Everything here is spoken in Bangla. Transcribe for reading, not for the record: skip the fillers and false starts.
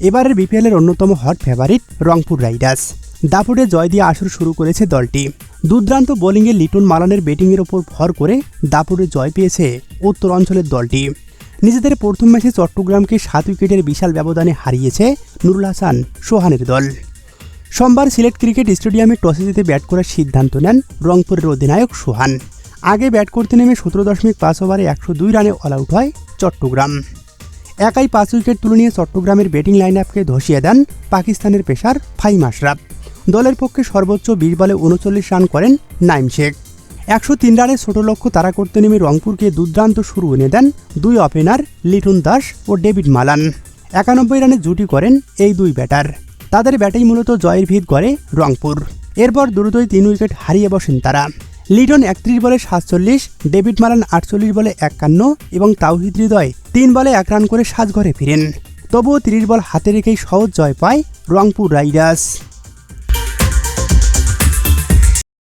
এবারের বিপিএলের অন্যতম হট ফেভারিট রংপুর রাইডার্স। দাপুটে জয় দিয়ে আসর শুরু করেছে দলটি। দুর্দান্ত বোলিংয়ে লিটন মালানের ব্যাটিংয়ের ওপর ভর করে দাপুটে জয় পেয়েছে উত্তর অঞ্চলের দলটি। নিজেদের প্রথম ম্যাচে চট্টগ্রামকে 7 উইকেটের বিশাল ব্যবধানে হারিয়েছে নুরুল হাসান সোহানের দল। সোমবার সিলেট ক্রিকেট স্টেডিয়ামে টসে জিতে ব্যাট করার সিদ্ধান্ত নেন রংপুরের অধিনায়ক সোহান। আগে ব্যাট করতে নেমে 17.5 ওভারে 102 রানে অল আউট হয় চট্টগ্রাম। একাই 5 উইকেট তুলে নিয়ে চট্টগ্রামের ব্যাটিং লাইন আপকে ধসিয়ে দেন পাকিস্তানের পেসার ফাহিম আশরাফ। দলের পক্ষে সর্বোচ্চ 20 বলে 39 রান করেন নাইম শেখ। 103 রানের ছোট লক্ষ্য তাড়া করতে নেমে রংপুরকে দুর্দান্ত শুরু এনে দেন 2 ওপেনার লিটন দাস ও ডেভিড মালান। 91 রানে জুটি করেন এই 2 ব্যাটার। তাদের ব্যাটেই মূলত জয়ের ভিত গড়ে রংপুর। এরপর দ্রুতই 3 উইকেট হারিয়ে বসেন তারা। লিটন 31 বলে 47, ডেভিড মালান 48 বলে 51 এবং তাওহিদ হৃদয় 3 বলে 1 রান করে সাজঘরে ফিরেন। তবুও 30 বল হাতে রেখেই সহজ জয় পায় রংপুর রাইডার্স।